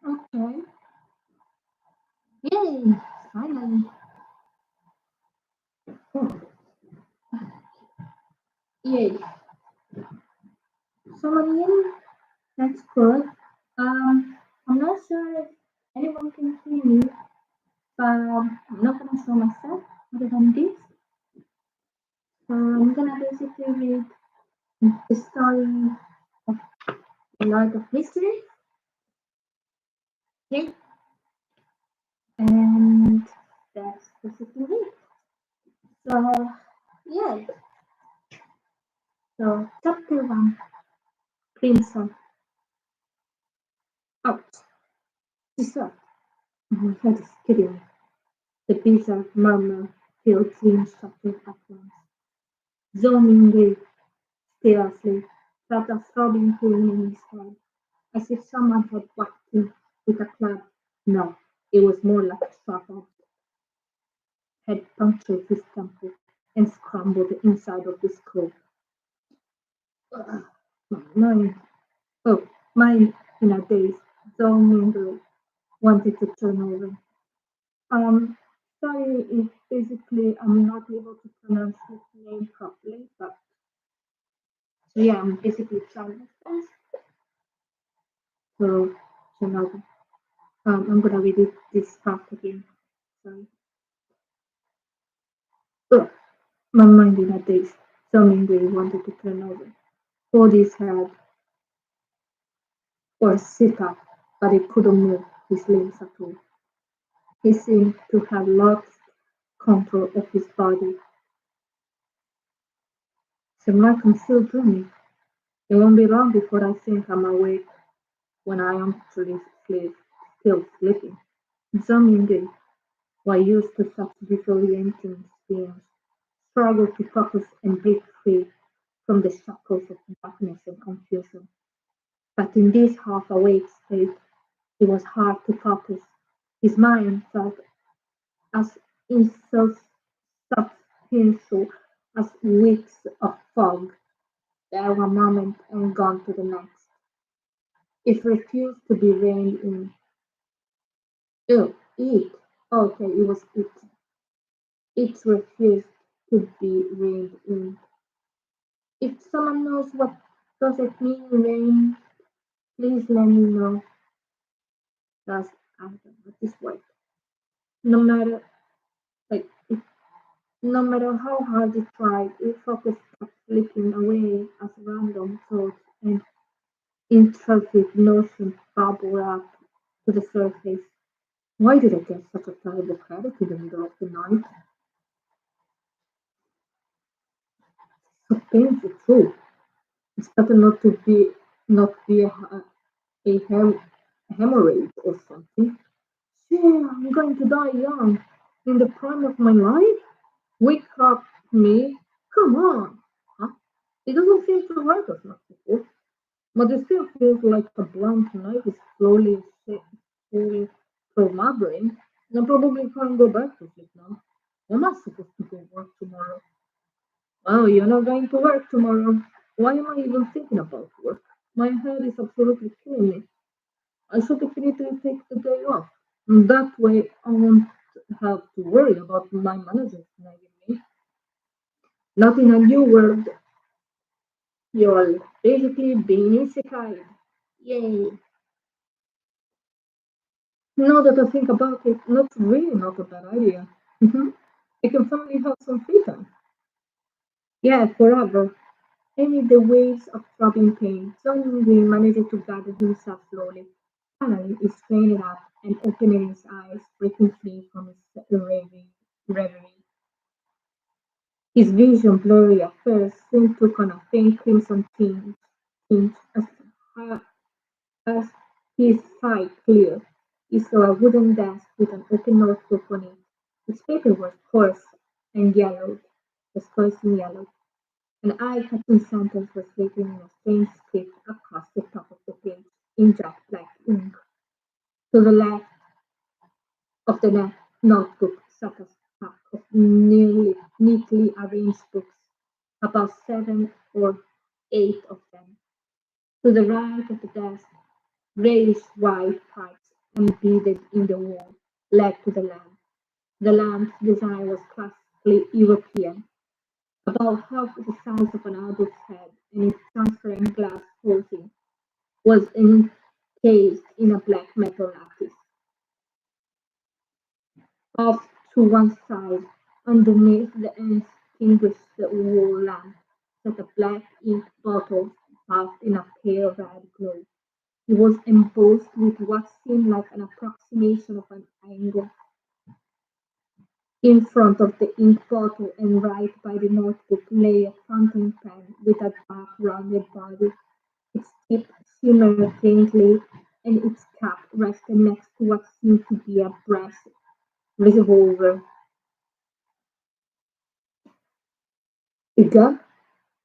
Okay. Yay! Finally. Oh, yay. Someone in? That's good. I'm not sure if anyone can hear me, but I'm not gonna show myself other than this. I'm gonna basically read the story of the Lord of Mystery. Okay? And that's basically it. So, yeah. So, chapter 1, Crimson. Out. Dessert. My head is kidding. The bizarre murmur filled three instructions at once. Zooming with, still asleep, felt a throbbing pain in his head, as if someone had whacked him with a club. No, it was more like a sharp object had punctured his temple and scrambled the inside of his skull. Ugh, my mind, oh, mine in a daze, zooming wanted to turn over. Um, sorry if basically I'm not able to pronounce his name properly, but so yeah, I'm basically trying my best to know that. I'm gonna read this part again. Sorry. Ugh, my mind in a daze. Something they wanted to turn over. Hold his head or sit up, but he couldn't move his limbs at all. He seemed to have lost control of his body. Seems like I'm still dreaming. It won't be long before I think I'm awake when I am actually still sleeping. Examining what used to such disorienting experience, struggled to focus and break free from the shackles of darkness and confusion. But in this half-awake state, it was hard to focus. His mind felt as insubstantial as weeks of fog, there one moment and gone to the next. It refused to be reined in. Oh, it. Okay, it was it. It refused to be reined in. If someone knows what does it mean rain, please let me know. That's I don't know this word. No matter like if, no matter how hard it tried, it focused kept slipping away as random thoughts and intrusive notions bubbled up to the surface. Why did I get such a terrible headache in the middle of the night? So painful too. It's better not be a hemorrhage or something. Yeah, I'm going to die young, in the prime of my life? Wake up, me. Come on. Huh? It doesn't seem to hurt as much before, but it still feels like a blunt knife is slowly sailing through my brain. I probably can't go back to sleep now. Am I supposed to go work tomorrow? Oh, you're not going to work tomorrow. Why am I even thinking about work? My head is absolutely killing me. I should definitely take the day off. That way I won't have to worry about my manager nagging me. Not in a new world. You're basically being isekai. Yay. Now that I think about it, that's really not a bad idea. I can finally have some free time. Yeah, forever. Amid the waves of throbbing pain, Suddenly managed to gather himself slowly. Finally, he straightened up and opening his eyes, breaking free from his reverie. His vision, blurry at first, soon took on a faint crimson tinge as his sight cleared. He saw a wooden desk with an open notebook on it. Its paper was coarse and yellowed, an eye-catching sentence was written in a strange script across the top of the page in jet black ink. To the left of the notebook sat a stack of neatly arranged books, about 7 or 8 of them. To the right of the desk, raised white pipes embedded in the wall led to the lamp. The lamp's design was classically European, about half the size of an adult's head, and its transparent glass coating was encased in a black metal lattice. Off to one side, underneath the extinguished wall lamp, sat a black ink bottle bathed in a pale red glow. It was embossed with what seemed like an approximation of an angle. In front of the ink bottle and right by the notebook lay a fountain pen with a dark rounded body. Its tip shimmered faintly, and its cap rested next to what seemed to be a brass revolver. Igor,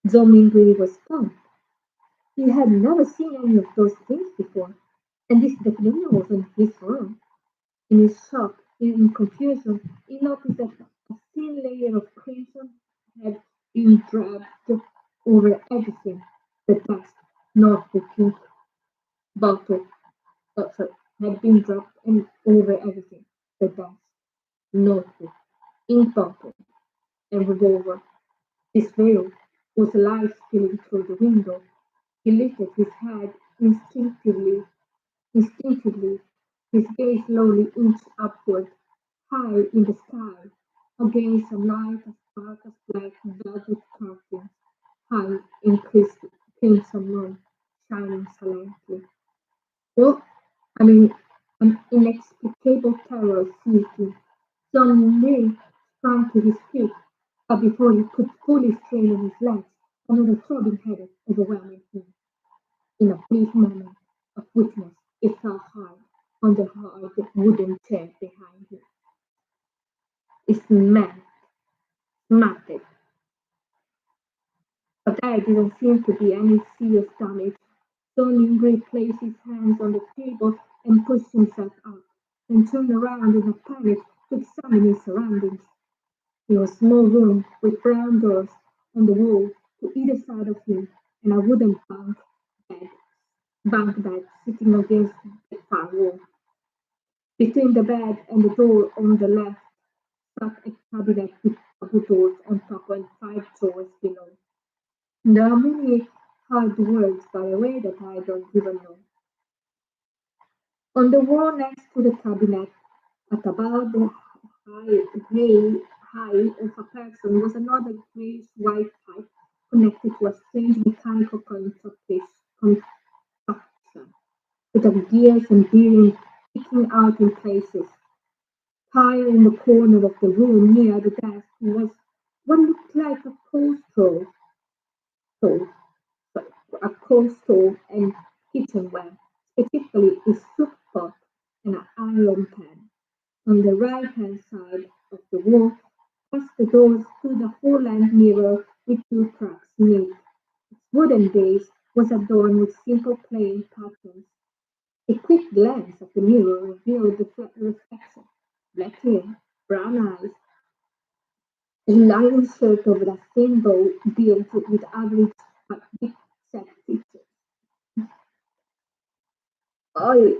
Domingue was stunned. He had never seen any of those things before, and this definitely wasn't his room. In his shock, in confusion, he noticed that a thin layer of crimson had been draped over everything. The text, notebook, ink bottle, sorry, had been dropped in over everything. The desk, notebook, ink bottle, and revolver. This veil was light spilling through the window. He lifted his head instinctively, his gaze slowly inched upward, high in the sky, against a night as dark as black velvet curtains, high in crimson moon, shining silently. Well, I mean, an inexplicable terror seized him. Suddenly sprang to his feet, but before he could fully strain on his legs, another throbbing headache overwhelmed him. In a brief moment of weakness, he fell hard on the hard wooden chair behind him. It smacked it, but there didn't seem to be any serious damage. Don Gray placed his hands on the table and pushed himself up, then turned around in a panic to examine his surroundings. It was a small room with brown doors on the wall to either side of him and a wooden bed, bunk bed sitting against the far wall. Between the bed and the door on the left sat a cabinet with double doors on top and five drawers below. There are many hard words, by the way, that I don't even know. On the wall next to the cabinet, at about the high height of a person, was another greyish-white pipe connected to a strange mechanical construction, with the gears and bearings sticking out in places. Higher in the corner of the room near the desk was what looked like stove, a coal stove and kitchenware, specifically a soup pot and an iron pan. On the right-hand side of the wall, past the door stood a full-length mirror with two cracks in it. Its wooden base was adorned with simple plain patterns. A quick glance at the mirror revealed the reflection: black hair, brown eyes, a lion shirt over a thin bow built with average but deep-set features. I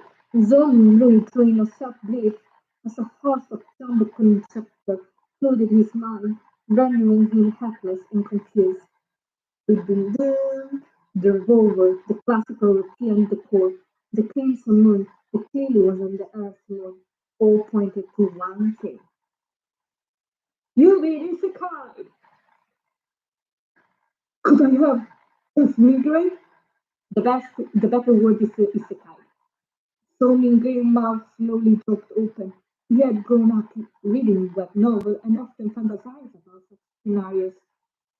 suddenly drew a sharp breath as a host of jumbled conjecture flooded his mind, rendering him helpless and confused. Dun, dun, the revolver, the classical European decor, the crimson moon, the clearly was on the earth moon, all pointed to one thing. You mean Isekai! Could I have transmigrate? The better word is Isekai. Sounding Gray's mouth slowly dropped open. He had grown up reading web novels and often fantasized about such scenarios.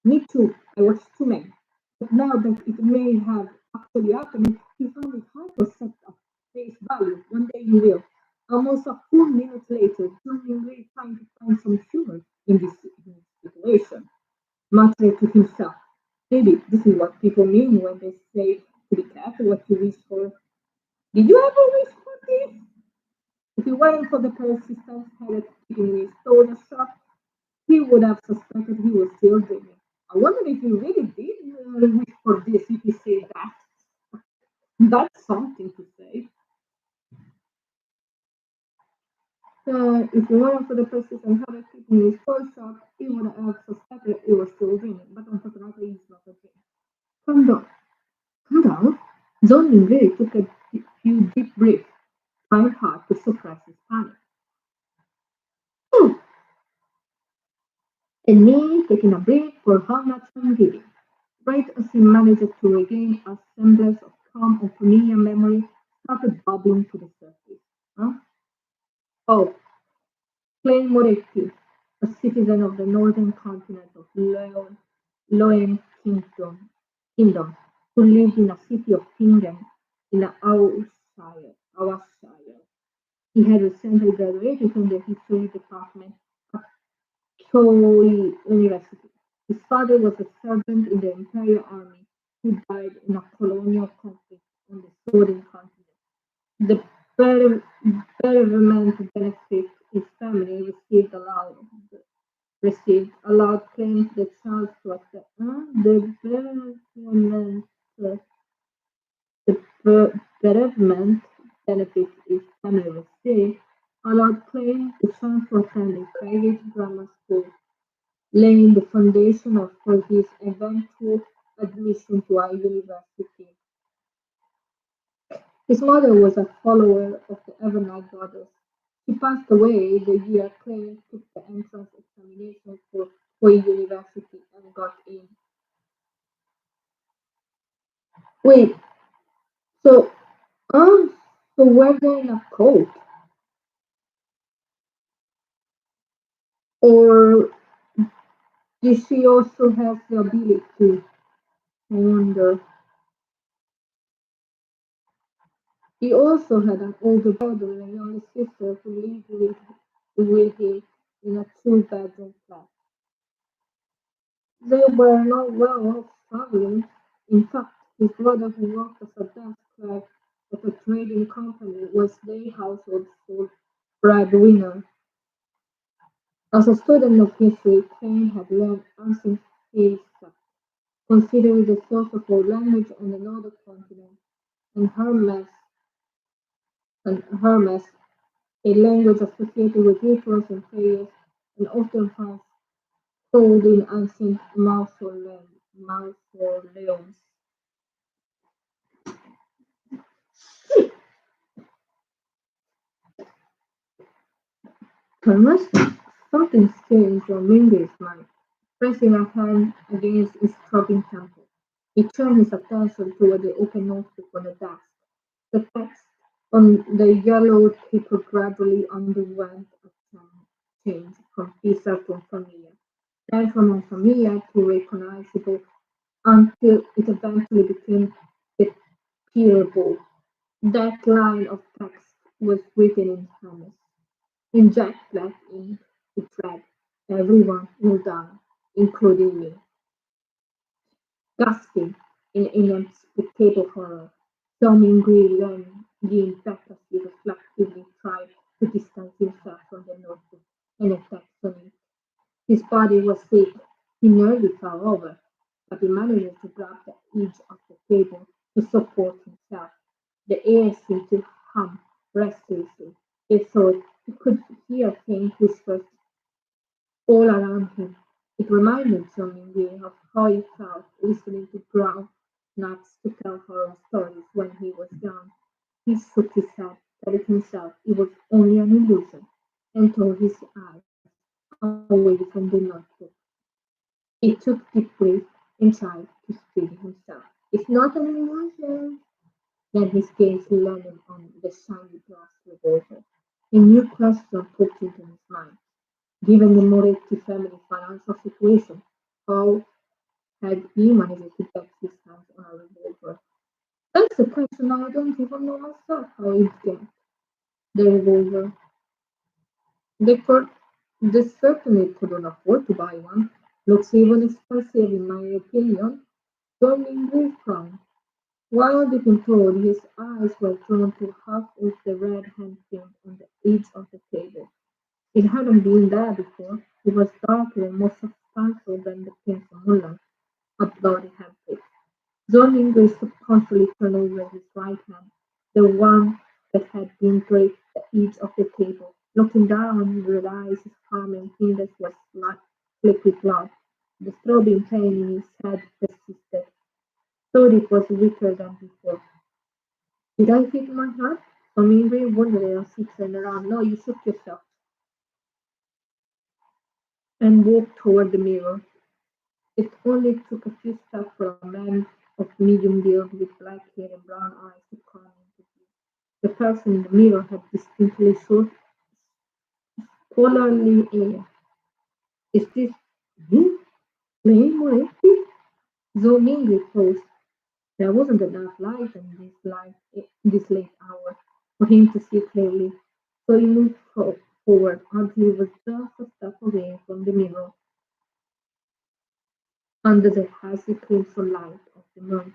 Me too, I watched too many. But now that it may have actually happened, he found it hard to accept at face value. One day you will. Almost a full minute later, Sounding Gray trying to find some humor in this situation, muttered to himself. Maybe this is what people mean when they say to be careful what you wish for. Did you ever wish for this? If he weren't for the persistent headache keeping his throat shut, he would have suspected he was still dreaming. I wonder if he really did wish for this if he said that. That's something to say. If one of the persistent habit keeping his toy shop, he would have suspected it was still dreaming, but unfortunately it's not a dream. Calm down, calm down. John Lingui took a few deep breaths, trying hard to suppress his panic. And me taking a break for how much I'm giving. Right as he managed to regain a semblance of calm and familiar memory, started bubbling to the surface. Huh? Oh, Plain Moretti, a citizen of the northern continent of Loen Kingdom, who lived in the city of Tingen in the Awashire. He had recently graduated from the history department at Keio University. His father was a sergeant in the Imperial Army who died in a colonial conflict on the southern continent. The better- bereavement benefit his family received allowed claims the child to accept uh, the bereavement benefit his family received allowed claims the child to attend a private grammar school, laying the foundation for his eventual admission to a university. His mother was a follower of the Evernight Goddess. She passed away the year Clay took the entrance examination for Hoi University and got in. Wait, so, uh, so were they in a cult? Or did she also have the ability? I wonder. He also had an older brother and a younger sister who lived with him in a two-bedroom flat. They were not well-off family. In fact, his brother, who worked as a desk clerk at a trading company, was their household sole breadwinner. As a student of history, Crane had learned ancient Celtic, considered the source of all language on the northern continent, and Hermes, a language associated with rituals and prayers, and often found stored in ancient mausoleums. Thomas, something strange on Mindy's mind, pressing a hand against his throbbing temple. He turned his attention toward the open notebook on the desk. The text on the yellowed paper gradually underwent a change from bizarre to unfamiliar, then from unfamiliar to recognizable, until it eventually became decipherable. That line of text was written in Spanish. In jet black ink, it read, "Everyone will die, including me." Gasping in inexplicable horror, Domingui leaned back as he reflectively tried to distance himself from the notebook and the text on it. His body was weak; he nearly fell over, but he managed to grab the edge of the table to support himself. The air seemed to hum restlessly. He thought he could hear faint whispers all around him. It reminded Hemingway of how he felt listening to grown-ups to tell horror stories when he was young. He shook his head, telling himself it was only an illusion, and tore his eyes away from the notebook. He took deep breaths and tried to steady himself. "It's not an illusion." Then his gaze landed on the shiny brass revolver. A new question popped into his mind. Given the Moretti family financial situation, how had he managed to get his hands on a revolver? That's a question I don't even know myself how he'd get the revolver. They could they certainly couldn't afford to buy one. Looks even expensive in my opinion. Turning Grey frowned. While being told, his eyes were drawn to half of the red handprint on the edge of the table. It hadn't been there before. It was darker and more substantial than the pink moonlight, a bloody handprint. John Inglis subconsciously turned over his right hand, the one that had been draped at the edge of the table. Looking down, realized his palm and fingers was like liquid blood. The throbbing pain in his head persisted. Thought it was weaker than before. Did I hit my head? Amiri wondered as he turned around. No, you shook yourself and walked toward the mirror. It only took a few steps for a man of medium build with black hair and brown eyes to come into view. The person in the mirror had distinctly short, scholarly air. Is this me? Playing Moretti? Zooming paused. There wasn't enough light in this late hour for him to see clearly, so he moved forward until he was just a step away from the mirror under the hazy crimson light of the moon.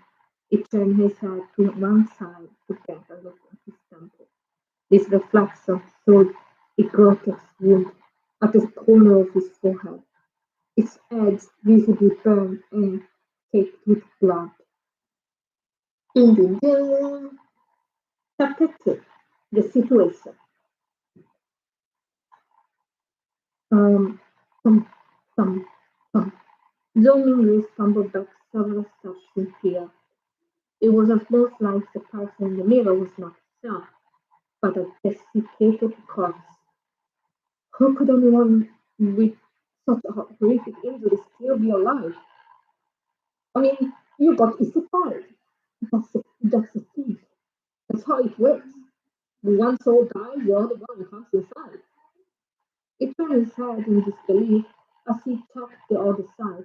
He turned his head to one side to get a look at his temple. This reflection showed a grotesque wound at the corner of his forehead, its edge visibly burned and caked with blood. Ding ding ding. Chapter 2. The situation. Um, thump, thump, thump. Zooming Reese stumbled back several steps in fear. It was almost like the person in the mirror was not himself, but a desiccated corpse. How could anyone with such a horrific injury still be alive? I mean, you got incidental. That's the thing. That's how it works. The one soul dies, the other one comes inside. He turned his head in disbelief as he checked the other side.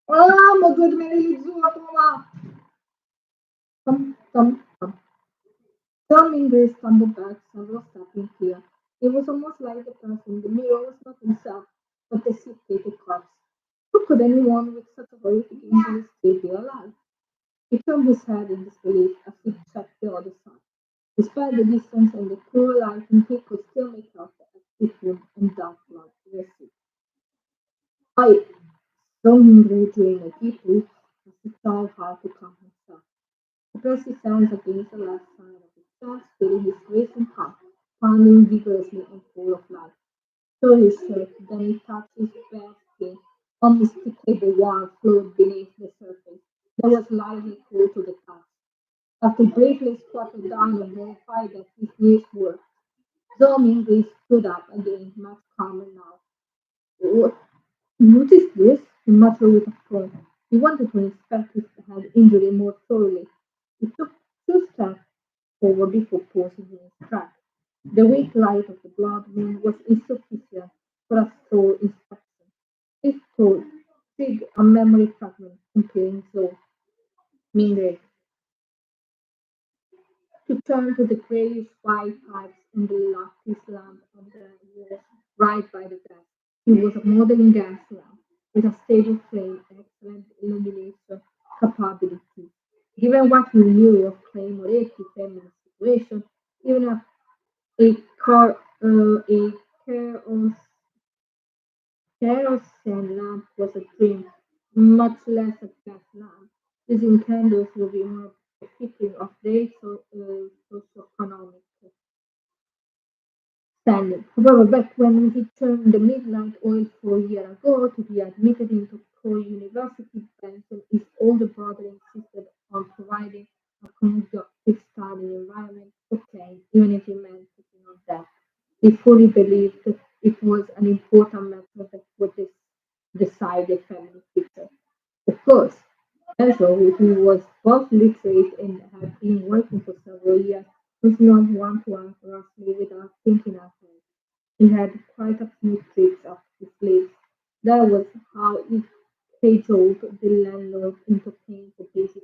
Mamma, dormirei giù a mamma. Thump, thump, thump. Tom Grace stumbled back several steps in fear. It was almost like the person in the mirror was not himself, but the suffocated corpse. How could anyone with such a horrific injury still be alive? He turned his head in disbelief as he checked the other side. Despite the distance and the poor lighting, he could still make out the active wound and dark blood residue. I saw him gradually a deep breath as he tried hard to calm himself. He pressed his hands against the left side of his chest, feeling his racing heart pounding vigorously and full of life. Through his shirt, then he touched his bare skin. Unmistakable warmth flowed beneath the surface. There was lively cool to the touch. After briefly squatted down and verified that his knees worked, Zoe stood up again, much calmer now. "What Notice this?" he muttered with a groan. He wanted to inspect his head injury more thoroughly. He took two steps forward before pausing in his tracks. The weak light of the blood moon was insufficient for a thorough inspection. His thought triggered a memory fragment comparing Zoe Mingray to turn to the grayish white pipes in the lattice lamp on the wall right by the desk. It was a modern gas lamp with a stable flame and excellent illumination capability. Given what he knew of Clay Moretti's feminine situation, even a kerosene lamp was a dream, much less a gas lamp. Using candles would be more befitting of their socioeconomic standing. However, back when he turned the midnight oil 4 years ago to be admitted into Troy University, Benson, his older brother insisted on providing a conducive study environment for Kane, even if it meant taking on death. He fully believed that it was an important matter that would decide the family future. Of course, Enzo, who was both literate and had been working for several years, was not one to answer me without thinking ahead. He had quite a few tricks up his sleeve. That was how he cajoled the landlord into paying for basic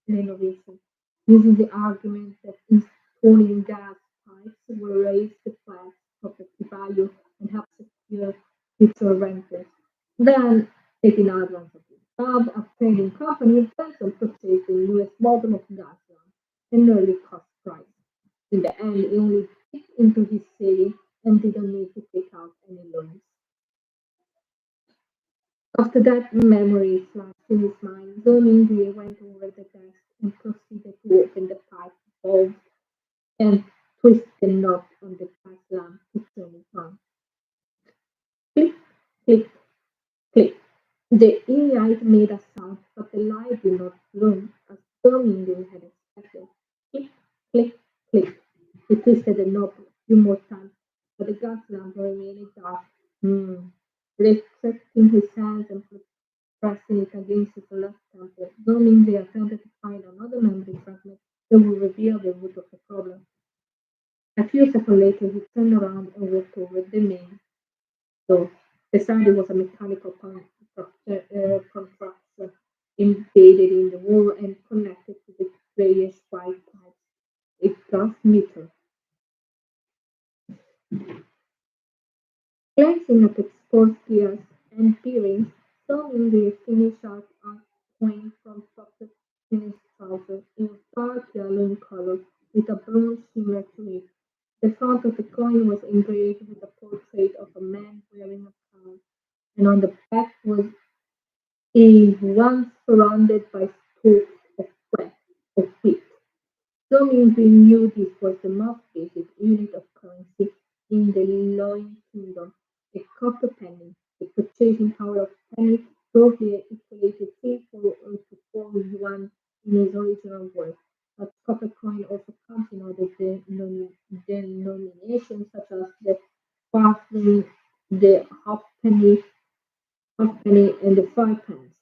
renovation, using the argument that installing gas pipes will raise the flat's property value and help secure future renters. Then taking advantage of it. Robbed a trading company, Benson purchased the newest model of gas lamp and nearly cost price. In the end, he only dipped into his savings and didn't need to take out any loans. After that memory flashed in his mind, Bermingham went over the desk and proceeded to open the pipe valve and twist the knob on the gas lamp to turn it on. Click, click, click. The AI made a sound, but the light did not bloom as Birmingham had expected. Click, click, click. He twisted the knob a few more times, but the gas lamp remained dark. Hmm. Restricting his hands and pressing it against his left temple, Birmingham attempted to find another memory fragment that would reveal the root of the problem. A few seconds later, he turned around and walked over the main door. Beside it was a mechanical contraption embedded in the wall and connected to the various white pipes. A gas meter. Glancing at exposed gears and bearings, Storming the finish out a coin from soft finished trousers in dark yellow in color with a bronze shimmer to it. The front of the coin was engraved with a portrait of a man wearing a crown, and on the back was a one surrounded by spokes of wheat. Of wheat. Some we knew this was the most basic unit of currency in the Loin Kingdom, a copper penny. The purchasing power of penny roughly equated 3 to 4 in its original worth. But copper coin also comes in other denominations such as the farthing, the halfpenny, and the 5 pence.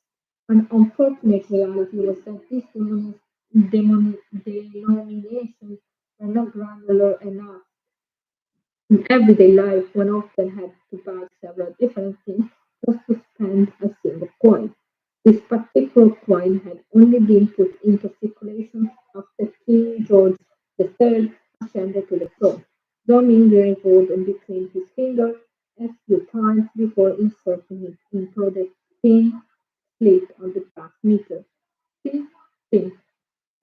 An unfortunate reality was that these denominations were not granular enough. In everyday life, one often had to buy several different things just to spend a single coin. This particular coin had only been put into circulation after King George III ascended to the throne. Domingue rolled in between his fingers a few times before inserting it into the thin slit on the gas meter. Think, think.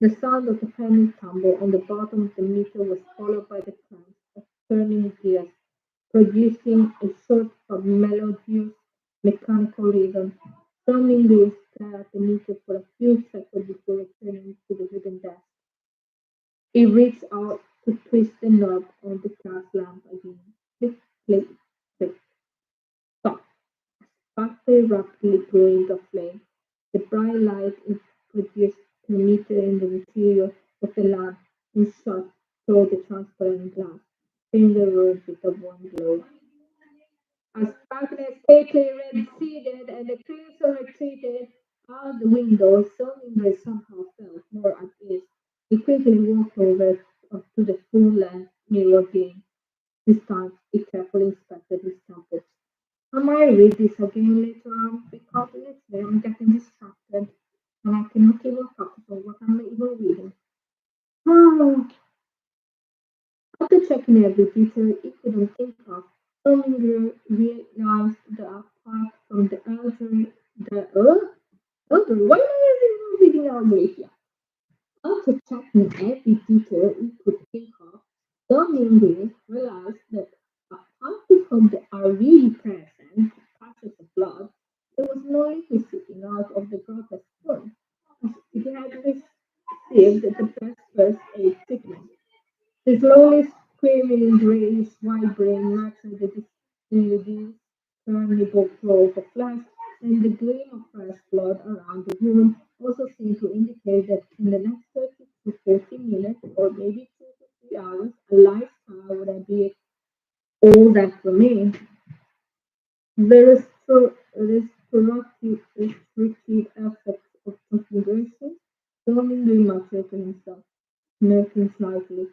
The sound of the penny tumble on the bottom of the meter was followed by the clank of turning gears, producing a sort of melodious mechanical rhythm. Dominguez stared at the meter for a few seconds before returning to the wooden desk. He reached out to twist the knob on the gas lamp again. Click, click, click. Stop. Sparkly rapidly grew into flame. The bright light it produced penetrated in the interior of the lamp and shot through the transparent glass, filling the room with a warm glow. As darkness quickly receded and the crimson retreated out the window, Soninger somehow felt more at ease. He quickly walked over to the full-length mirror again. This time, he carefully inspected his temples. I might read this again later on because literally I'm getting distracted and I cannot even focus on what I'm even reading. Oh, after checking every detail he couldn't think of, Erminger realized that apart from why am I even reading elderly here? After checking every detail he could think of, Erminger realized that apart from the already present patches of blood, there was no liquid seeping out of the grotesque wound, as it had received the best first aid treatment. The slowly screaming grayish-white brain matched the discernible flow of flesh, and the gleam of fresh blood around the wound also seemed to indicate that in the next 30 to 40 minutes, or maybe 2 to 3 hours, a lifestyle would be all that remained. The restorative effects of configuration strongly mattered to himself. Smirking slightly,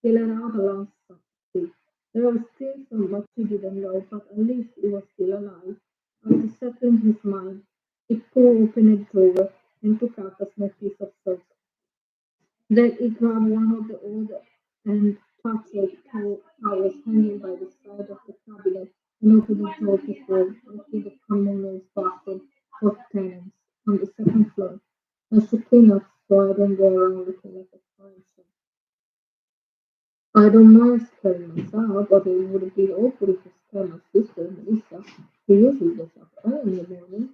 he let out a long sigh. There was still so much he didn't know, but at least he was still alive. After settling his mind, he pulled open a drawer and took out a small piece of soap. Then he grabbed one of the old and tattered towels hanging by the side of the cabinet and opened the drawer before making the commonwealth bathroom for tenants. on the second floor. I should clean up so I don't go around looking like a crime scene. I don't mind scaring myself, but it would be awful if I scare my sister, Melissa, who usually gets up early in the morning.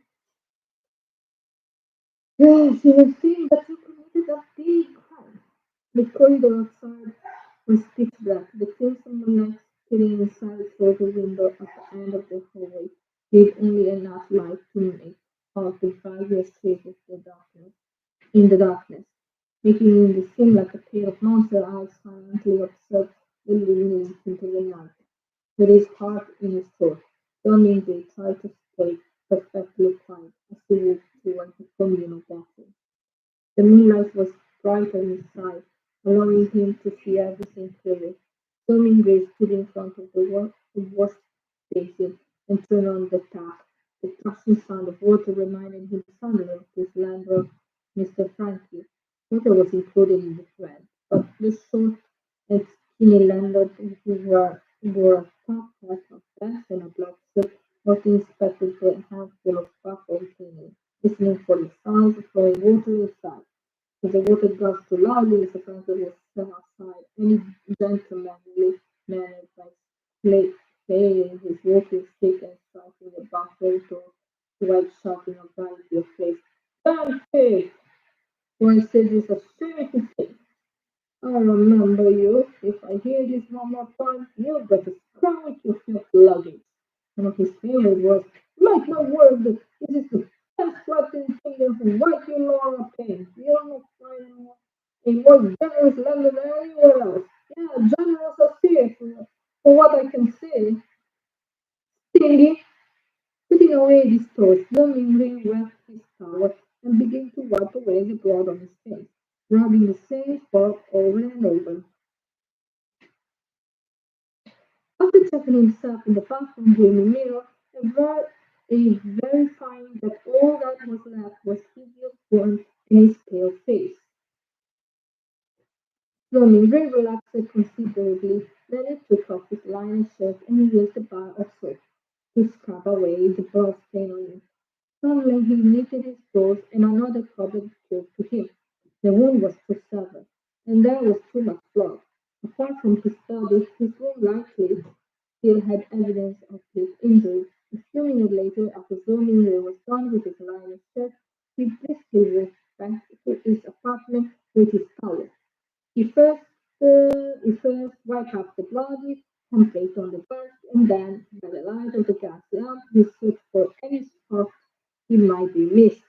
Yes, you will think that you committed a big crime. The corridor outside was pitch black. The crimson light sitting inside through the window at the end of the hallway gave only enough light to make out the various shapes of the darkness in the darkness, making it seem like a pair of monster eyes silently observed the living into the night. With his heart in his throat, Domingos tried to stay perfectly quiet as he walked toward the communal bathroom. The moonlight was brighter inside, allowing him to see everything clearly. Domingos stood in front of the wash basin and turned on the tap. The crashing sound of water reminded him suddenly of his landlord, Mr. Frankie. Water was included in the rent, but the short and skinny landlord wore a top hat of vest and a black suit was inspected the handful of buffalo cleaning, listening for the sounds of flowing water inside. If the water gushed too loudly, Mr. Franklin was set outside. Any gentlemanly manner by playing his walking stick and striking the bathroom door while shouting a variety of phrases. Damn pig! Why said this a shame to I remember you. If I hear this one more time, you better scram with your filthy luggage. One of his favorite words, like my word, this is the best Latin singer who write you Laura Payne. You're not finding a more generous lender than anywhere else. Yeah, generous as here for what I can say. Stingy, putting away his toast, Domingue wrapped his towel and began to wipe away the blood on his face, rubbing the same spot over and over. After checking himself in the bathroom dreamy mirror, a verifying that all that was left was hideous warmth in his pale face. Roaming Ray relaxed considerably, then he took off his linen shirt and used a bar of soap to scrub away the blood stain on it. Suddenly he knitted his brows and another problem occurred to him. The wound was too severe, and there was too much blood. Apart from his body, his room likely still had evidence of his injury. A few minutes later, after Zolnir was done with his line of shirt, he briskly walked back to his apartment with his towel. He first wiped up the bloody template on the desk, and then, by the light of the gas lamp, he searched for any spot he might be missed.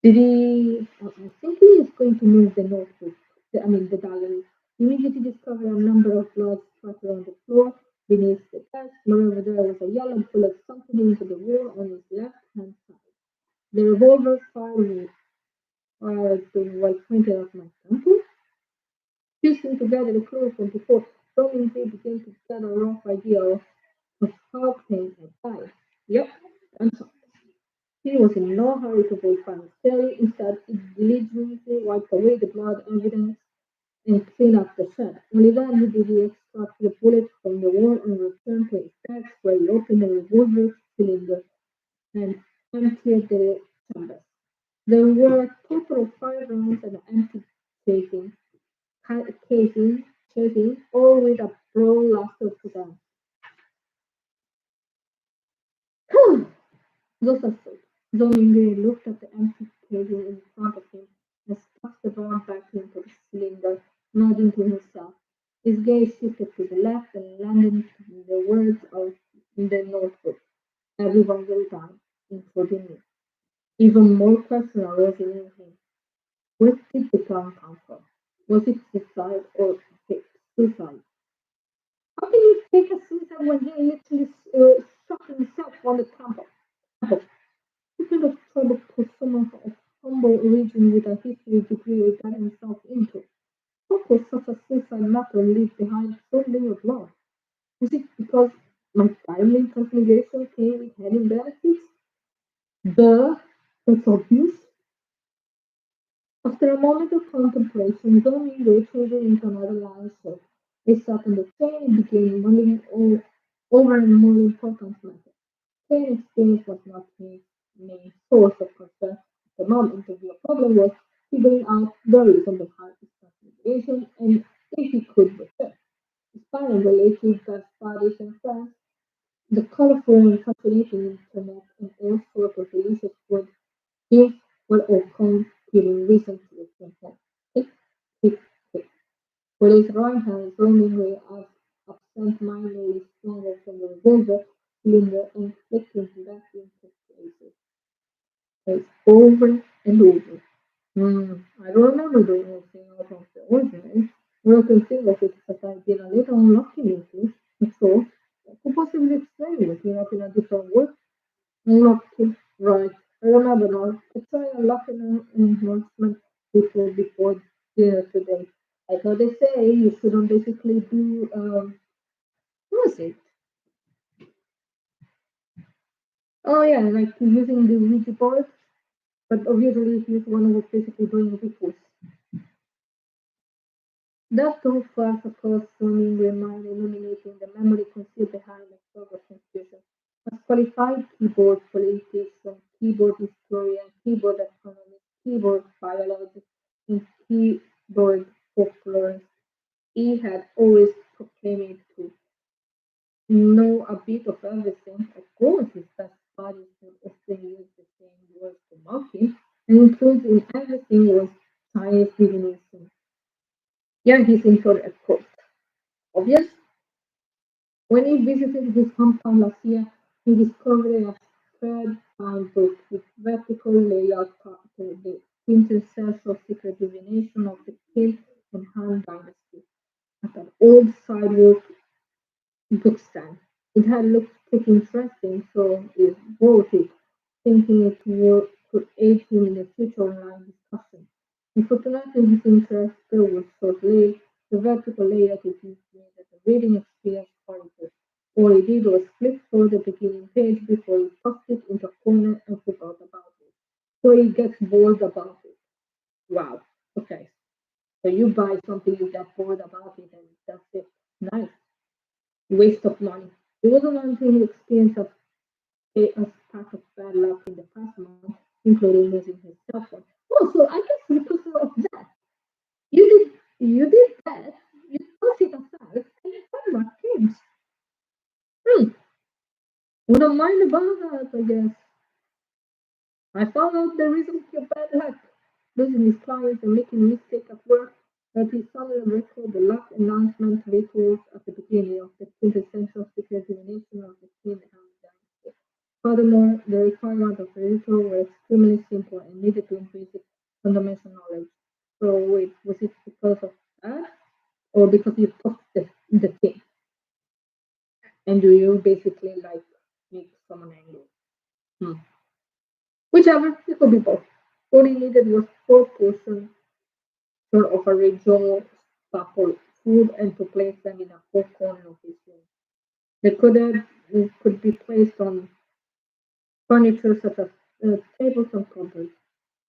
Did he? I think he is going to move the notebook. The diary. He immediately discovered a number of blood splattered on the floor beneath the desk. Moreover, there was a yellow bullet sunken into the wall on his left hand side. The revolver fired while pointed at my temple. Piecing together the clues from before, Roman began to get a rough idea of how Payne had died. Yep, and so he was in no hurry to vote for Sterling. Instead, he diligently wiped away the blood evidence and cleaned up the shed. Only then did he extract the bullet from the wall and return to his desk, where he opened the revolver cylinder and emptied the chamber. There were a total of 5 rounds and an empty casing, casing, casing, all with a brawl lasted to them. Those are so. Domingue looked at the empty casing in front of him and stuffed the round back into the cylinder, nodding to himself. His gaze shifted to the left and landed on the words of the notebook. Everyone will die, including me. Even more questions arose in him. Where did the gun come from? Was it suicide or fake suicide? How can you fake a suicide when he literally shot himself on the temple? What kind of trouble could someone of humble origin with a history degree get himself into? How could such a suicide matter leave behind so little blood? Was it because my timely configuration came with hidden benefits? Duh, that's obvious. After a moment of contemplation, Domingo traded into another line shirt. They sat on the train and began mulling over a more important matter. Train experience was not new. main source of concern at the moment. The real problem was figuring out the reason behind his transmigration and if he could return. Despite relatives, gas parties, and friends, the colorful and fascinating internet and air full of delicious food, these were all competing reasons to return home. Tick, tick, tick. With his right hand roaming as absent-mindedly stronger from the revolver cylinder and flicking back into places over and over. I don't remember doing anything out of the ordinary. What I can think of it is that I've been a little unlucky lately. And so, I could possibly explain waking up in a different world. Unlucky, right. I remember now. I tried a lucky enhancement before dinner today. Like how they say, you shouldn't basically do, what was it? Oh yeah, like using the Ouija board, but obviously he's one was basically doing rituals. That too far across swimming remind illuminating the memory concealed behind the fog confusion. As qualified keyboard politician, keyboard historian, keyboard economist, keyboard biologist, and keyboard folklorist, he had always proclaimed to know a bit of everything. Of course, his best buddies would often use the same words to mock him, and includes in everything was Chinese divination. Yeah, he's into a quote. Obvious. When he visited his hometown last year, he discovered a thread-bound book with vertical layout to the quintessential secret divination of the Qin and Han dynasty at an old sidewalk bookstand. It had looked pretty interesting, so he bought it, thinking could aid him in a future online discussion. Unfortunately, his interest was short-lived. The vertical layout is made as a reading experience horrible. All he did was flip through the beginning page before he tossed it into a corner and forgot about it. So he gets bored about it. Wow. Okay. So you buy something, you get bored about it, and that's it. Nice. Waste of money. It wasn't until he experienced a stack of bad luck in the past month, including losing his cell phone. Oh, so I guess because of that, you did that, you tossed it aside, and you found my games. Hmm, wouldn't mind about that, I guess. I found out the reason for your bad luck. Losing his clients and making mistakes at work, that he suddenly recalled the luck announcement rituals at the beginning of the quintessential secret elimination of the King and Dynasty. Furthermore, the requirements of the ritual were extremely simple and needed to basic fundamental knowledge. So wait, was it because of that? Or because you took the thing? And do you basically like make someone angry? Hmm. Whichever, it could be both. All he needed was four portions of a regional staple food and to place them in a four corner of his room. They could be placed on furniture such as tables and cupboards.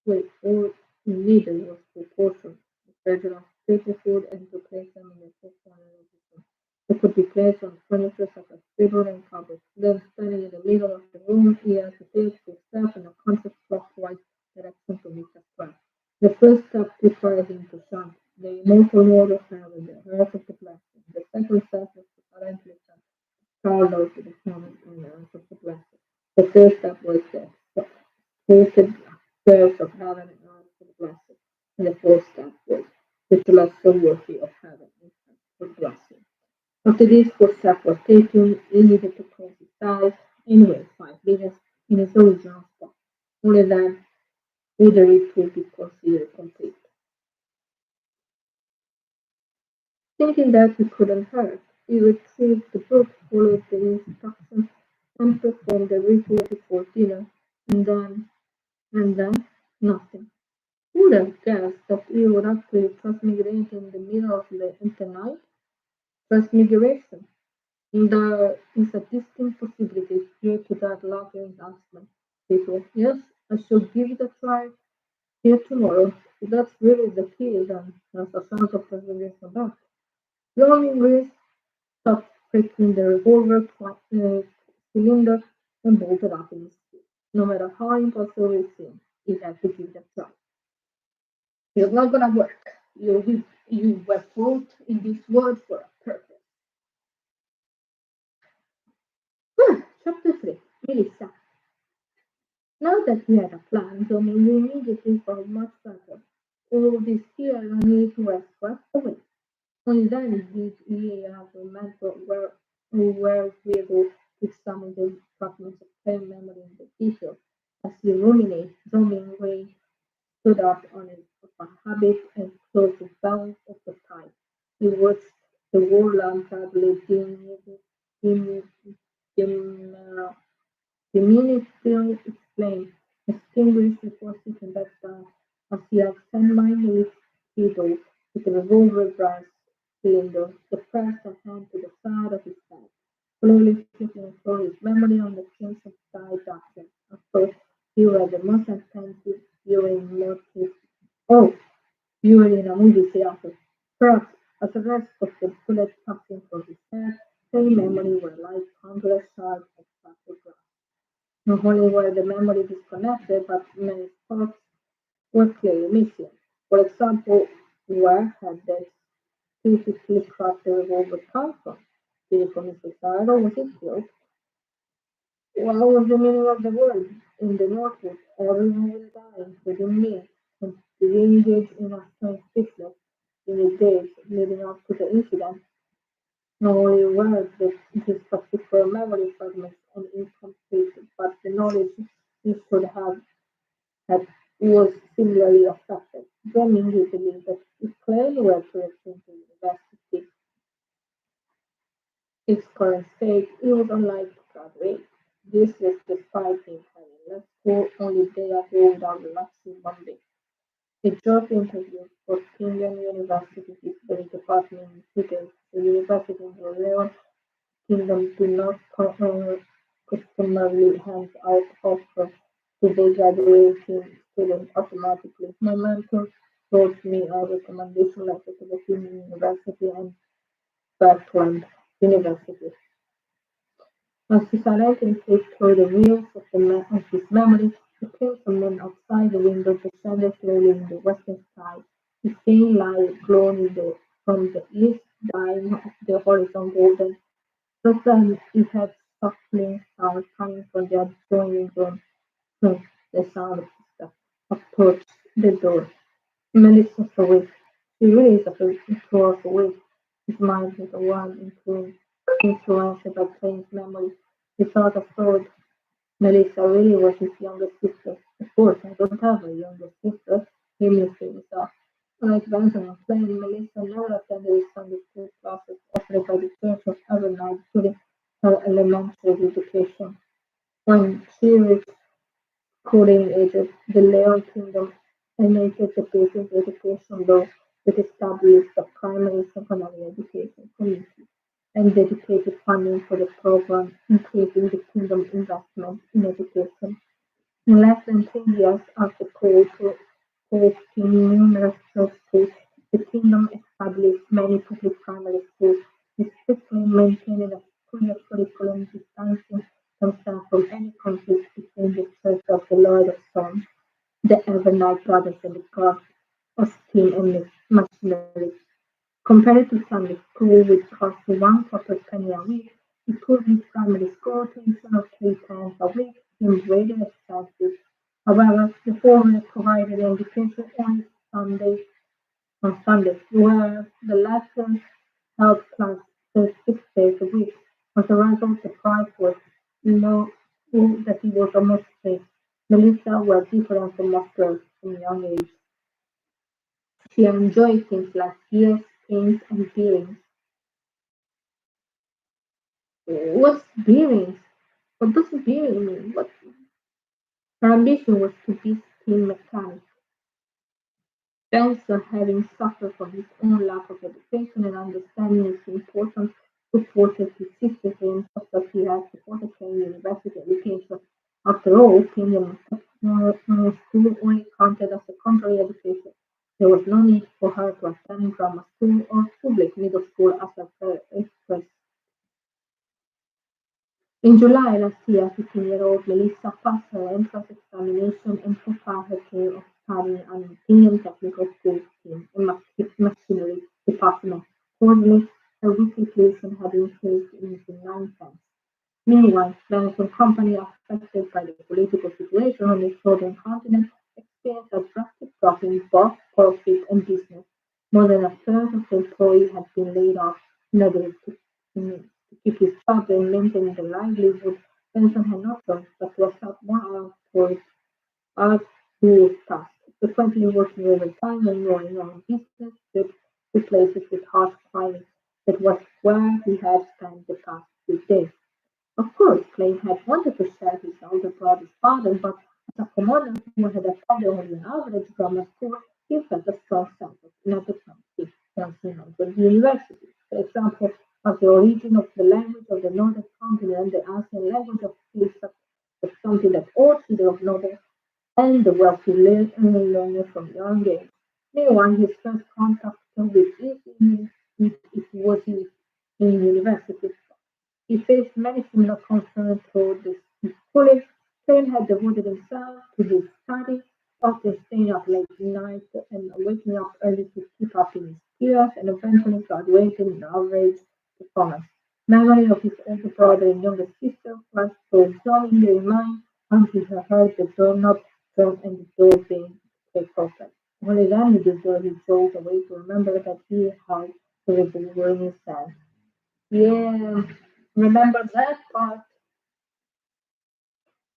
Wait, all needed was proportion, regular staple food and to place them in the four corner of his room. They could be placed on furniture such as table and cupboards. Then standing in the middle of the room, he has to take the step in a counterclockwise direction to reach a square. The first step requires him to chant the immortal word of heaven, the earth of the blessing. The second step is to silently chant Carlos to the heaven and the earth of the blessing. The third step was the sacred prayers of heaven and earth for the blessing. And the fourth step was the celestial worthy of heaven and earth for blessing. After these four steps were taken, he needed to close his eyes and wait 5 minutes in his original spot. Only then would the ritual be considered complete. Thinking that he couldn't hurt, he retrieved the book, followed the instructions, and performed the ritual before dinner, and then, nothing. Who would have guessed that he would actually transmigrate in the middle of the night? Transmigration. There is a distinct possibility due to that larger enhancement. People, yes, I should give it a try here tomorrow. If that's really the key, then there's a chance of transmigration back. Long Grace stopped pricking the revolver cylinder and bolted up in his seat. No matter how impossible it seems, you have to give it a try. It's not gonna work. You were put in this world for a purpose. Chapter 3. Melissa. Now that we had a plan, Tommy, we immediately got much better. All this fear and need were swept away. Only then did we remember where we were examining the fragments of pain memory in the detail. As we ruminate, Tommy Ray stood up on his of a habit and closed the valve of the pipe. He watched the war lamp gradually dim, dim, the minister explained, extinguished before sitting back down, as he had semi fiddle with a revolver brass cylinder, the pressed a hand to the side of his head, slowly flipping through his memory on the things of side action. At first, he was the most attentive viewing motive. Oh, you were in a movie theater. Perhaps, as the rest of the bullet passing through his head, the memory were like countless shards of shattered glass. Not only were the memory disconnected, but many thoughts were clearly missing. For example, where had this physically cracked the revolver come from? Did it commit suicide or was it killed? What was the meaning of the word in the notebook? Everyone will die, including me. And we engaged in a strange business in the days leading up to the incident. Not only were these particular memory fragments and incomplete, but the knowledge he should have had was similarly affected. Drumming believed that if Clay were to return to university its current state, he was unlikely to graduate. This was despite him having left school only a day ago without relaxing one bit. A job interview for Kenyan University History Department indicated the university in Leon Kingdom do not customarily hand out offers to their graduating students automatically. My mentor wrote me a recommendation letter to the Kenyan University and Berkland University. As he silently flipped through the reels of, of his memory, the crimson moon outside the window descended slowly in the western sky. The faint light glowing from the east, dyeing the horizon golden. Just then he heard scuffling sound coming from the adjoining room. Hmm, the sound of footsteps approached the door. Melissa's awake. She really is awake. His mind was the one influenced by Clayton's memory. He thought of Ford. Melissa really was his younger sister. Of course, I don't have a younger sister. He mused to himself. Unlike Benson and Clayton, Melissa never attended the Sunday school classes offered by the Church of Evernight during her elementary education. When she reached schooling age, the Leon Kingdom enacted the basic education law that established the primary secondary education committee and dedicated funding for the program, increasing the kingdom's investment in education. In less than 2 years after co-opting numerous church schools, the kingdom established many public primary schools, strictly maintaining a clear curriculum distancing themselves from any conflict between the Church of the Lord of Storms, the Evernight Brothers, and the God of Steam and Machinery. Compared to Sunday school, which cost one copper penny a week, the public primary school tuition of 3 pounds a week seemed really expensive. However, the former provided education only Sunday on Sundays, whereas the latter held class 6 days a week. As a result, the price was low that it was almost free. Melissa was different from most girls from a young age. She enjoyed things like beer, games, and beerings. What's bearings? What does bearing mean? What her ambition was to be steam mechanic. Spencer, having suffered from his own lack of education and understanding its importance, supported his sister's dreams just as he had supported her university education. After all, Kenyan school only counted as secondary education. There was no need for her to attend grammar school or public middle school as a express. In July last year, 15-year-old Melissa passed her entrance examination and so far her dream of studying an Indian technical school in a machinery department. Quarterly, her weekly tuition had increased into 9 cents. Meanwhile, Venezuelan companies affected by the political situation on the southern continent experienced a drastic drop in both profit and business. More than a third of the employees had been laid off in order to keep his job and maintain their livelihood. Benson had no choice but to accept more hours for arduous tasks, frequently working overtime and running on business trips to places with harsh climates. That was where he had spent the past few days. Of course, Clay had wanted to share his older brother's father, but as a commoner who had attended only an average grammar school, he felt a strong sense of inadequacy once he entered the university. For example, of the origin of the language of the northern continent, the ancient language of Greece was something that all children of noble and the wealthy learner from young age. Meanwhile, his first contact with it was in university. He faced many similar concerns throughout his schooling. Crane had devoted himself to his study, often staying up late nights and waking up early to keep up in his peers, and eventually graduating in average performance. Memory of his older brother and younger sister was overwhelming in mind until he heard the doorknob turn and the door being kicked open. Only then he deserved his jolt away to remember that he had the revolver in his hand. Yeah, remember that part.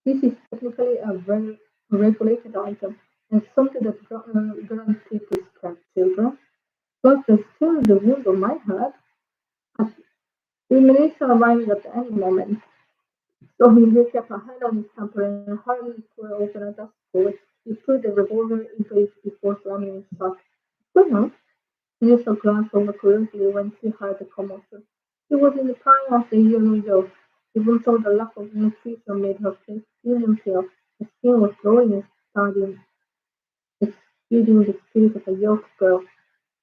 This is technically a very regulated item and something that guaranteed to scratch children. But there's still the wound on my head. As the militia arriving at any moment. So he kept a hand on his temper and hurried to open a desk door. He threw the revolver into it before slamming it shut. Good night. Lisa glanced over curiously when she heard the commotion. She was in the prime of the yearly joke. Even though the lack of nutrition made her face extremely pale, her skin was glowing and starting, exuding the spirit of a young girl.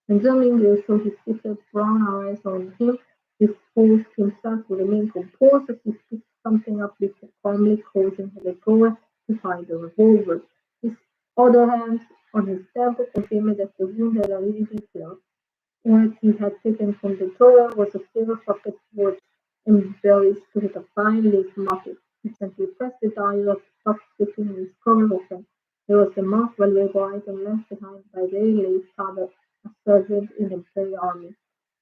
And zooming saw his sister's brown eyes on him. He forced himself to remain composed as he picked something up before calmly closing the drawer to find the revolver. His other hand on his temple confirmed that the wound had already been healed. What he had taken from the drawer was a silver pocket watch embellished with a fine lace motif. He gently pressed the dial of the top, slipping his cover open. It was the most valuable item left behind by their late father, a sergeant in the Imperial Army.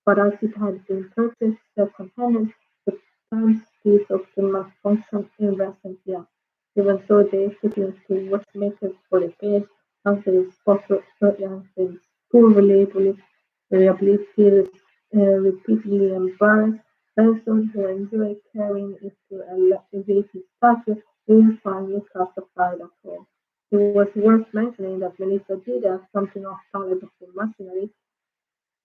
But as it had been purchased second-hand, the timepiece often malfunctioned in recent years. Even so, they took it to watchmakers for repairs after its poor reliability repeatedly embarrassed persons who enjoy carrying it to elevate his stature even finally cast aside at all. It was worth mentioning that Melissa did have something of talent for machinery.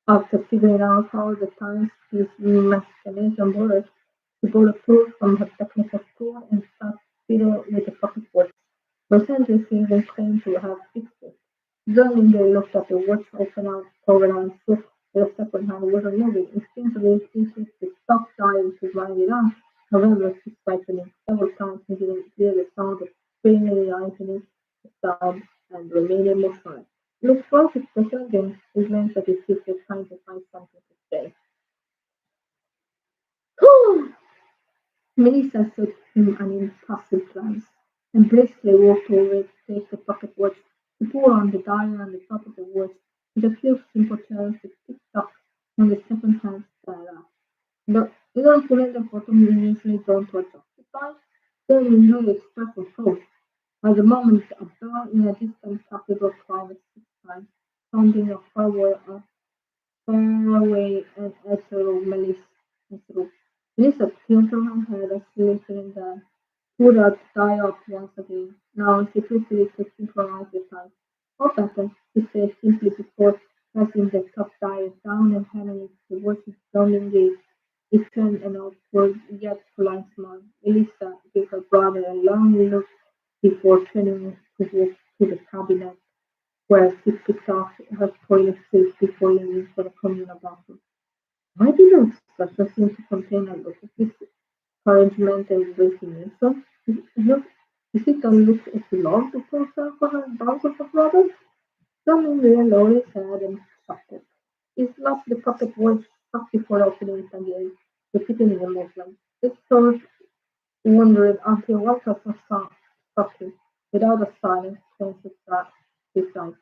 After figuring out how the timepiece mechanism works, she bought a tool from her technical school and started fiddling with the pocket watch. Recently, she even claimed to have fixed it. Zoning looked at the watch open out cover and saw that the second hand wasn't moving. Instinctively, he hit the stop dial to wind it on. However, she swiped it several times and didn't hear the sound of screaming, lightning, sound, and remaining motionless. Looks like it's pretending. He glanced at his sister, trying to find something to say. Melissa showed him an impassive glance, and briskly walked over to take the pocket watch. He pulled on the dial on the top of the watch. With a few simple turns, it ticked off on the second hand dial. The little cylinder bottom is usually drawn to adjust the size, then you express of hope. At the moment, a bell in a distant cathedral chimed 6 times, sounding a faraway and ethereal melissa. Melissa tilted her head as she listened and pulled out the dial up once again. Now she twisted it to synchronize the time. "All better," she said simply before pressing the top dial down and handing it to the watch's sounding gauge. It turned an awkward yet polite smile. Melissa gave her brother a long look before turning to walk to the cabinet where she picked off her toiletries before leaving for the communal bathroom. Why did the expression seem to contain a look of deceit? encouragement and resignation. You, is it a look as long to concern for her thousands of brothers? Some real always had and shocked. It's not the pocket was stuck before opening it again, repeating the movement. It sort wondered until one person stopped him. Without a silence, Francis replied,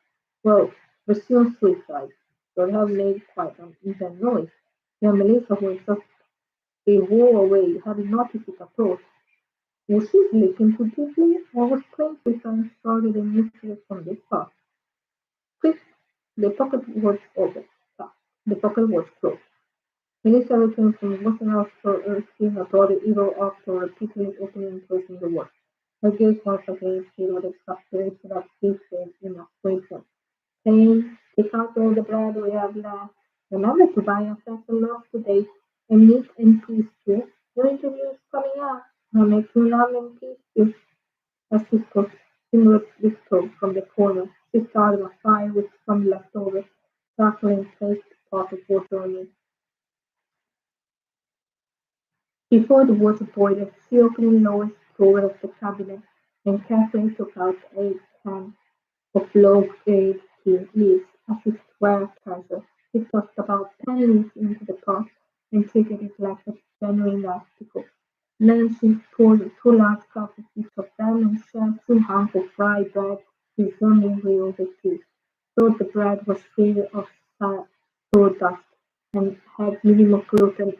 "Well, resume suicide. You have made quite an intense noise." Yeah, Melissa was just a wall away, hadn't noticed it at all. Was she sleeping too deeply, or was playing with and started a mystery from this past? Quick, the pocket was open. Fast. The pocket was closed. Melissa returned from walking out for seeing her body evil after repeatedly opening and closing the watch. Her gaze once again stayed with exasperation that she said in a strange voice. Saying, "Take out all the bread we have left. Remember to buy yourself a loaf today, and meat and peace too. Your interview is coming up. I'll make you lamb and peace too." As she spoke, she moved the stove from the corner. She started a fire with some leftover crackling placed a pot of water on it. Before the water boiled, she opened the lowest drawer of the cabinet and carefully took out a can of low-grade tea leaves as if it were a treasure. She tossed about 10 leaves into the pot and treated it like a genuine article. Then she poured 2 large cups of each of them and shared 2 hunks of rye bread with only over tea. Though the bread was free of sawdust and had minimal gluten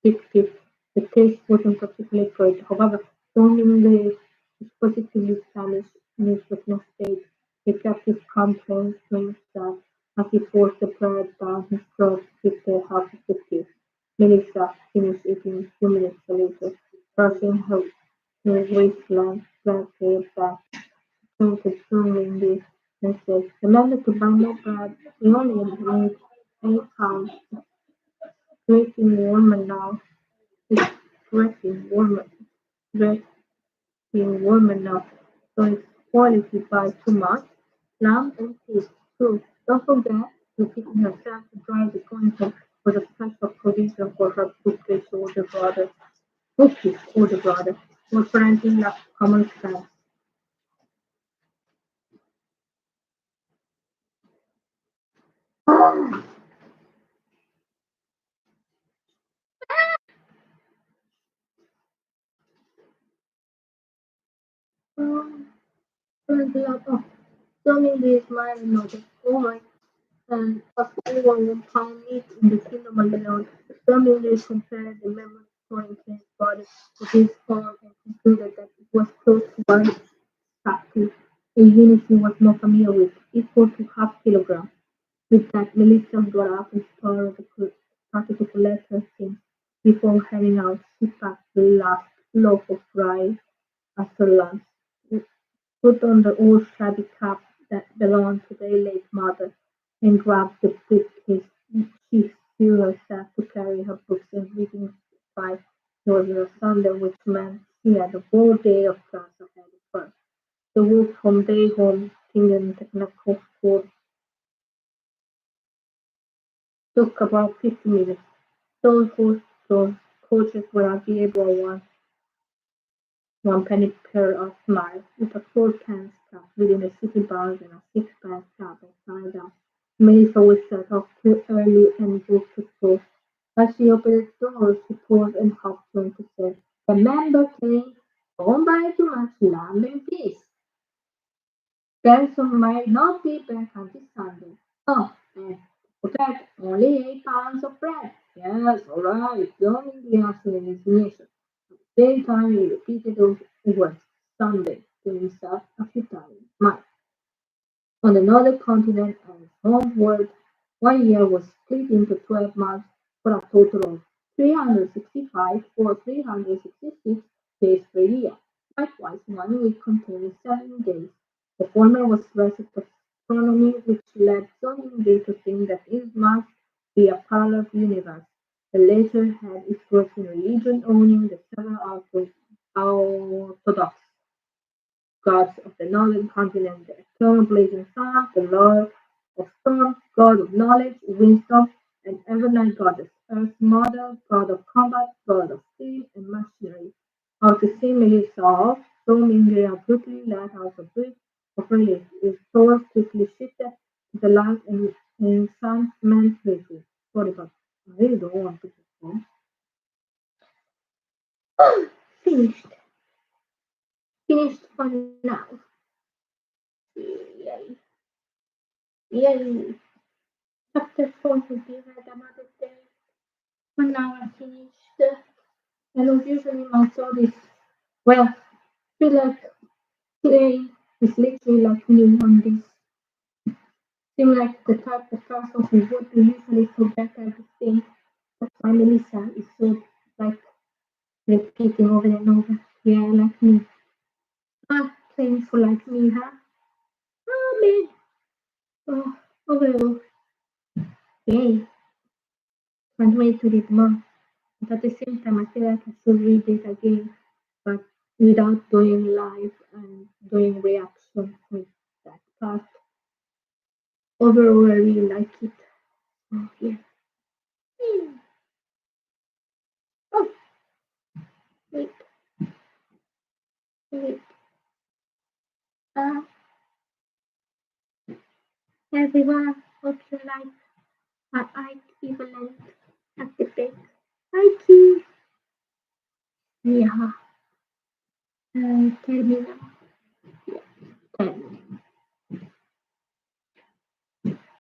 addictive, the taste wasn't particularly good. However, Dominguez is positively Spanish in his written state. He kept his complaints to himself as he forced the bread down his throat with the help of the tea. Melissa finished eating a few minutes later, brushing her waistline slightly back, pointed soothingly, and said, "Remember to buy more bread. We only need 8 pounds. It's getting warmer now. It's getting warmer. Getting warmer now. So it's quality by too much. Lamb and fish, too. Don't forget, repeating herself to drive the concept was a special provision for her bookcase older brother. Bookcase older brother was parenting like common sense. Um, Parenting like, oh, filming this mind and notice. Oh my and of anyone would find meat in the kingdom alone. Firmly compared the memory storing his body to his form and concluded that it was close to one factory, a unit he was more familiar with, equal to half kilogram. With that, Melissa got up and started to collect her things. Before heading out, she packed the last loaf of rye after lunch, put on the old shabby cap that belonged to their late mother, and grabbed the briefcase she threw herself to carry her books and reading supplies. It was a Sunday, which meant she had a whole day of class ahead of her. The walk from their home, Indian Technical School, took about 50 minutes. Those coaches were agreeable ones. One penny pair of smiles, with a four-pence cap within a city bars and a sixpence cap upside down. Mace always set off too early and walked to school. As she opened the door, she paused and hopped on to say, "Remember, Kate, don't buy too much lamb and fish. Benson might not be back until Sunday. Oh, and forget, only 8 pounds of bread. Yes, all right, yawning the answer in resignation. Same time he repeated those words, Sunday, to himself a few times. On another continent and his home world, one year was split into 12 months for a total of 365 or 366 days per year. Likewise, one week contained 7 days. The former was dressed astronomy, which led Sonny to think that it must be a parallel universe. The latter had its roots in religion, owning the seven orthodox gods of the northern continent, the eternal blazing sun, the lord of storms, god of knowledge, wisdom, an Evernight goddess, Earth's mother, god of combat, god of steel and machinery. Our seemingly soft, so Mingre abruptly let out a breath of relief. His thoughts quickly shifted to the light in Sun's man's faces. Sorry, but I really don't want to perform. Finished. Finished for now. Yay. Yay. Chapter 4 will be read another day. For now, I finished. I know usually my thought is, well, feel like today is literally like me on this. Seem like the type of person who would usually forget everything, but my Melissa is so like repeating over and over. Yeah, like me. Ah, painful like me, huh? Oh man. Oh, oh well. Yay. Can't wait to read more. But at the same time, I feel like I should read it again, but without doing live and doing reaction with that part. Overall, I really like it. Oh, yeah. Hmm. Oh, wait, wait. Uh, everyone, hope you like our art equivalent at the back. Ike. Yeah, terminal. Yeah, terminal.